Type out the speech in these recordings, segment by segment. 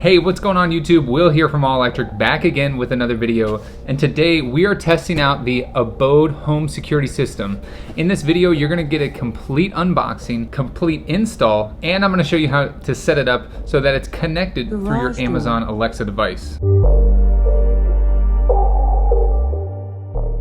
Hey, what's going on YouTube? Will here from All Electric, back again with another video. And today we are testing out the Abode home security system. In this video, you're gonna get a complete unboxing, complete install, and I'm gonna show you how to set it up so that it's connected through your Amazon Alexa device.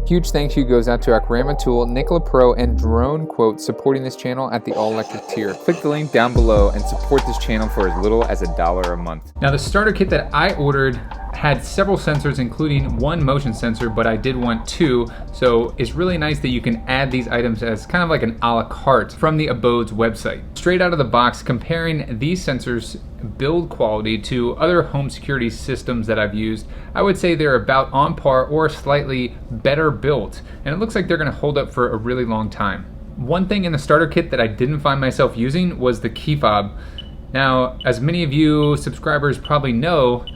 Huge thank you goes out to Akrama Tool, Nicola Pro, and Drone Quote supporting this channel at the All Electric tier. Click the link down below and support this channel for as little as $1 a month. Now the starter kit that I ordered had several sensors, including one motion sensor, but I did want two, so it's really nice that you can add these items as kind of like an a la carte from the Abode's website. Straight out of the box, comparing these sensors build quality to other home security systems that I've used, I would say they're about on par or slightly better built, and it looks like they're gonna hold up for a really long time. One thing in the starter kit that I didn't find myself using was the key fob. Now, as many of you subscribers probably know,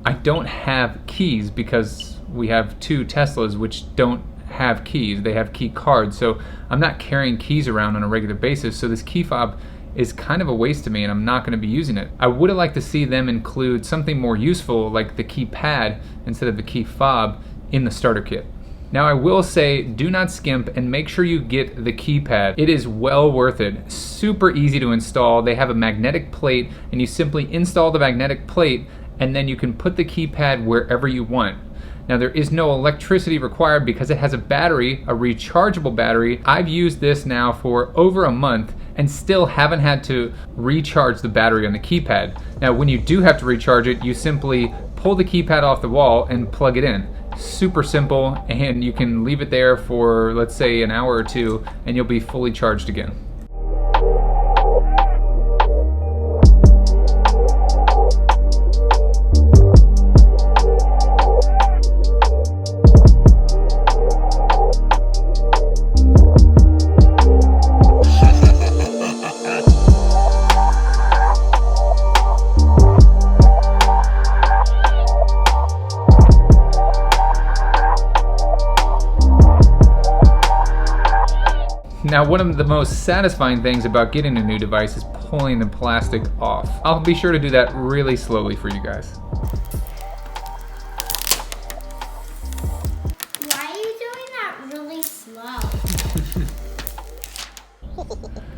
I don't have keys because we have two Teslas which don't have keys. They have key cards, so I'm not carrying keys around on a regular basis, so this key fob is kind of a waste to me and I'm not going to be using it. I would have liked to see them include something more useful like the keypad instead of the key fob in the starter kit. Now I will say, do not skimp and make sure you get the keypad. It is well worth it. Super easy to install. They have a magnetic plate and you simply install the magnetic plate and then you can put the keypad wherever you want. Now there is no electricity required because it has a battery, a rechargeable battery. I've used this now for over a month and still haven't had to recharge the battery on the keypad. Now when you do have to recharge it, you simply pull the keypad off the wall and plug it in. Super simple, and you can leave it there for, let's say, an hour or two and you'll be fully charged again. Now, one of the most satisfying things about getting a new device is pulling the plastic off. I'll be sure to do that really slowly for you guys. Why are you doing that really slow?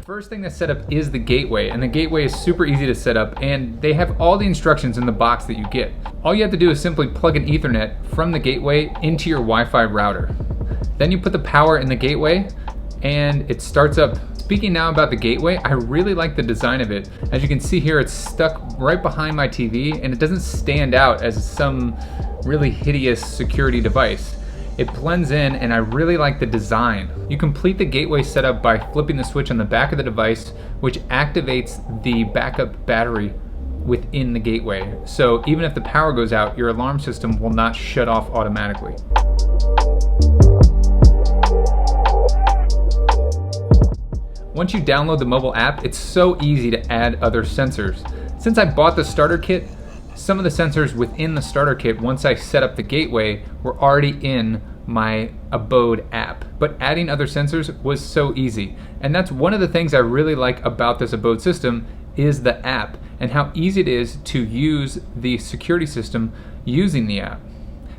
First thing to set up is the gateway, and the gateway is super easy to set up, and they have all the instructions in the box that you get. All you have to do is simply plug an Ethernet from the gateway into your Wi-Fi router. Then you put the power in the gateway, and it starts up. Speaking now about the gateway, I really like the design of it. As you can see here, it's stuck right behind my TV and it doesn't stand out as some really hideous security device. It blends in and I really like the design. You complete the gateway setup by flipping the switch on the back of the device, which activates the backup battery within the gateway. So even if the power goes out, your alarm system will not shut off automatically. Once you download the mobile app, it's so easy to add other sensors. Since I bought the starter kit, some of the sensors within the starter kit, once I set up the gateway, were already in my Abode app. But adding other sensors was so easy. And that's one of the things I really like about this Abode system is the app and how easy it is to use the security system using the app.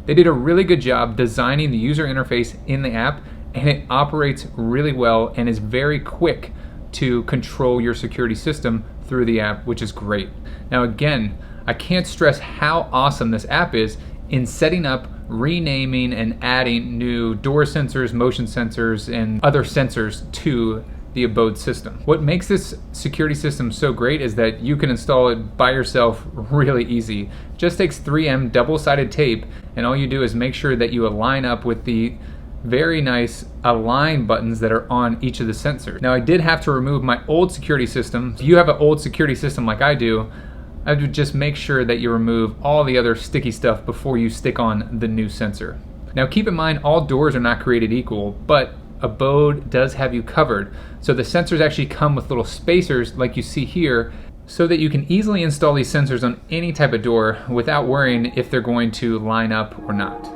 They did a really good job designing the user interface in the app, and it operates really well and is very quick to control your security system through the app, which is great. Now again, I can't stress how awesome this app is in setting up, renaming, and adding new door sensors, motion sensors, and other sensors to the Abode system. What makes this security system so great is that you can install it by yourself really easy. It just takes 3M double-sided tape, and all you do is make sure that you align up with the very nice align buttons that are on each of the sensors. Now I did have to remove my old security system. If you have an old security system like I do, I would just make sure that you remove all the other sticky stuff before you stick on the new sensor. Now keep in mind, all doors are not created equal, but Abode does have you covered. So the sensors actually come with little spacers like you see here, so that you can easily install these sensors on any type of door without worrying if they're going to line up or not.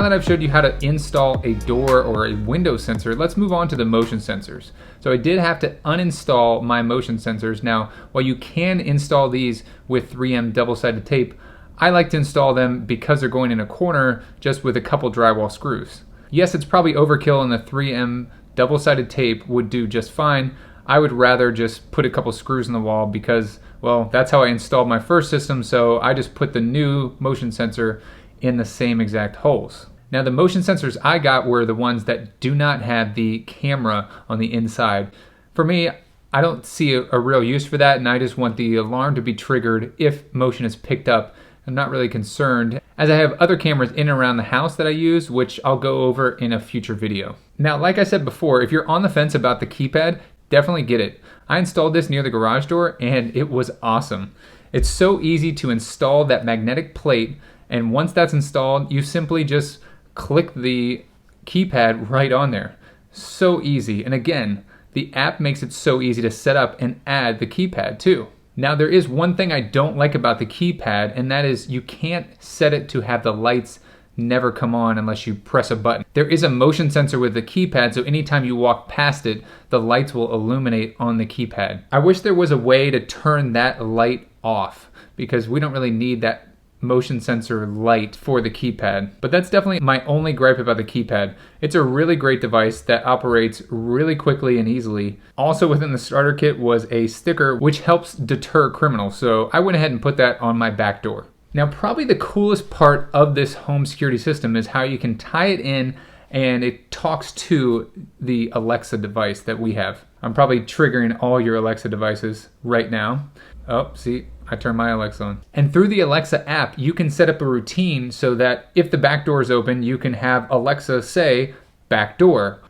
now that I've showed you how to install a door or a window sensor, let's move on to the motion sensors. So I did have to uninstall my motion sensors. Now, while you can install these with 3M double-sided tape, I like to install them because they're going in a corner just with a couple drywall screws. Yes, it's probably overkill and the 3M double-sided tape would do just fine. I would rather just put a couple screws in the wall because, well, that's how I installed my first system, so I just put the new motion sensor in the same exact holes. Now the motion sensors I got were the ones that do not have the camera on the inside. For me, I don't see a real use for that, and I just want the alarm to be triggered if motion is picked up. I'm not really concerned, as I have other cameras in and around the house that I use, which I'll go over in a future video. Now, like I said before, if you're on the fence about the keypad, definitely get it. I installed this near the garage door and it was awesome. It's so easy to install that magnetic plate, and once that's installed, you simply just click the keypad right on there. So easy. And again, the app makes it so easy to set up and add the keypad too. Now there is one thing I don't like about the keypad, and that is you can't set it to have the lights never come on unless you press a button. There is a motion sensor with the keypad, so anytime you walk past it, the lights will illuminate on the keypad. I wish there was a way to turn that light off, because we don't really need that motion sensor light for the keypad. But that's definitely my only gripe about the keypad. It's a really great device that operates really quickly and easily. Also within the starter kit was a sticker which helps deter criminals, so I went ahead and put that on my back door. Now probably the coolest part of this home security system is how you can tie it in and it talks to the Alexa device that we have. I'm probably triggering all your Alexa devices right now. Oh, see, I turned my Alexa on. And through the Alexa app, you can set up a routine so that if the back door is open, you can have Alexa say, back door.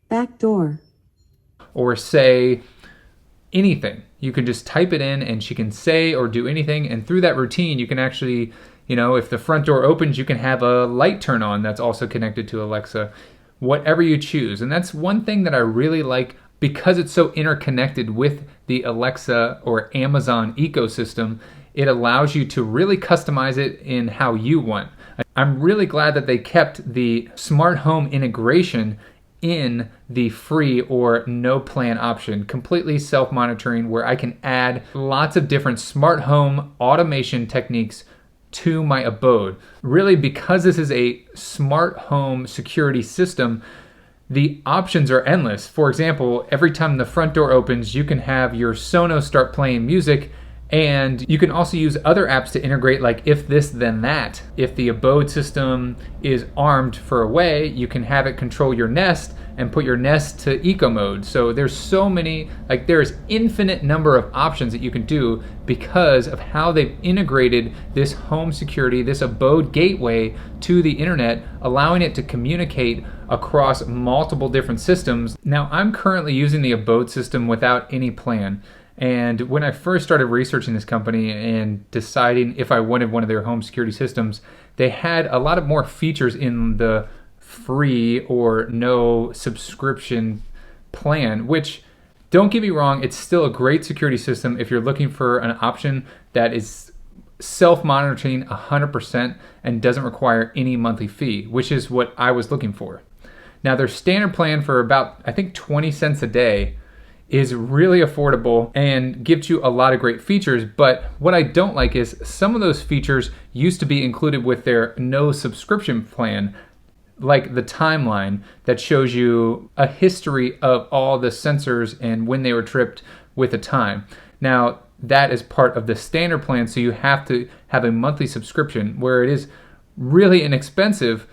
Back door. Or say anything. You can just type it in and she can say or do anything. And through that routine, you can actually, if the front door opens, you can have a light turn on that's also connected to Alexa, whatever you choose. And that's one thing that I really like because it's so interconnected with the Alexa or Amazon ecosystem. It allows you to really customize it in how you want. I'm really glad that they kept the smart home integration in the free or no plan option, completely self-monitoring, where I can add lots of different smart home automation techniques to my Abode. Really, because this is a smart home security system, the options are endless. For example, every time the front door opens, you can have your Sonos start playing music, and you can also use other apps to integrate, like If This Then That. If the Abode system is armed for away, you can have it control your Nest and put your Nest to eco mode. So there's so many, there's infinite number of options that you can do because of how they've integrated this home security, this Abode gateway to the internet, allowing it to communicate across multiple different systems. Now, I'm currently using the Abode system without any plan. And when I first started researching this company and deciding if I wanted one of their home security systems, they had a lot of more features in the free or no subscription plan, which, don't get me wrong, it's still a great security system if you're looking for an option that is self-monitoring 100% and doesn't require any monthly fee, which is what I was looking for. Now, their standard plan for about, I think, 20 cents a day is really affordable and gives you a lot of great features, but what I don't like is some of those features used to be included with their no subscription plan, like the timeline that shows you a history of all the sensors and when they were tripped with a time. Now, that is part of the standard plan, so you have to have a monthly subscription. Where it is really inexpensive,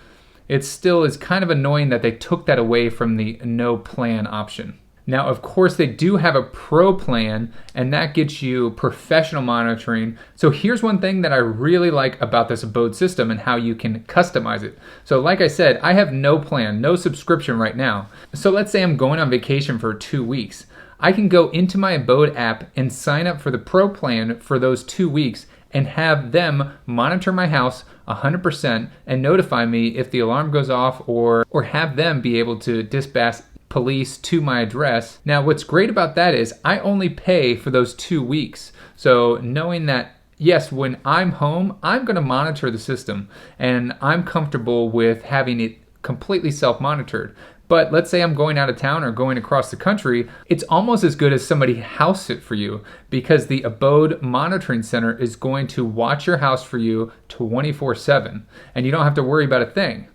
it still is kind of annoying that they took that away from the no plan option. Now, of course, they do have a pro plan, and that gets you professional monitoring. So here's one thing that I really like about this Abode system and how you can customize it. So like I said, I have no plan, no subscription right now. So let's say I'm going on vacation for 2 weeks. I can go into my Abode app and sign up for the pro plan for those 2 weeks and have them monitor my house 100% and notify me if the alarm goes off, or have them be able to dispatch police to my address. Now, what's great about that is I only pay for those 2 weeks. So knowing that yes, when I'm home, I'm gonna monitor the system and I'm comfortable with having it completely self-monitored. But let's say I'm going out of town or going across the country, it's almost as good as somebody house sit for you, because the Abode Monitoring Center is going to watch your house for you 24/7, and you don't have to worry about a thing.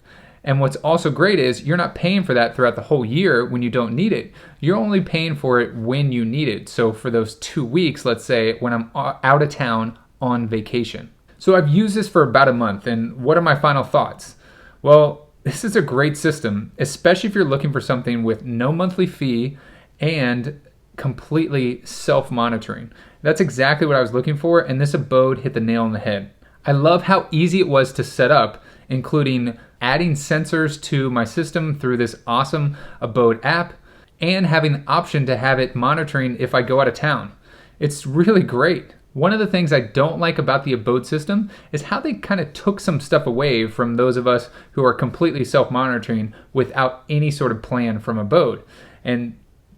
And what's also great is you're not paying for that throughout the whole year when you don't need it. You're only paying for it when you need it. So for those 2 weeks, let's say, when I'm out of town on vacation. So I've used this for about a month, and what are my final thoughts? Well, this is a great system, especially if you're looking for something with no monthly fee and completely self-monitoring. That's exactly what I was looking for, and this Abode hit the nail on the head. I love how easy it was to set up, including adding sensors to my system through this awesome Abode app, and having the option to have it monitoring if I go out of town. It's really great. One of the things I don't like about the Abode system is how they kind of took some stuff away from those of us who are completely self-monitoring without any sort of plan from Abode. And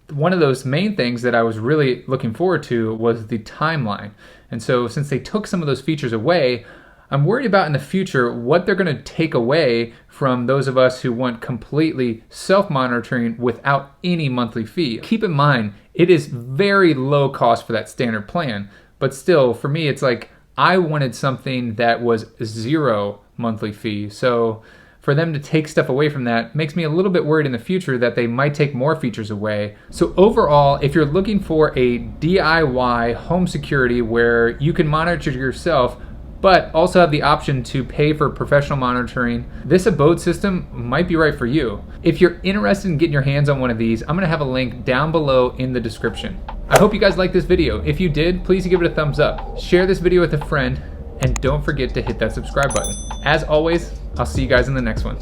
one of those main things that I was really looking forward to was the timeline. And so since they took some of those features away, I'm worried about in the future what they're going to take away from those of us who want completely self-monitoring without any monthly fee. Keep in mind, it is very low cost for that standard plan. But still, for me, it's like I wanted something that was 0 monthly fee. So for them to take stuff away from that makes me a little bit worried in the future that they might take more features away. So overall, if you're looking for a DIY home security where you can monitor yourself, but also have the option to pay for professional monitoring, this Abode system might be right for you. If you're interested in getting your hands on one of these, I'm gonna have a link down below in the description. I hope you guys liked this video. If you did, please give it a thumbs up. Share this video with a friend, and don't forget to hit that subscribe button. As always, I'll see you guys in the next one.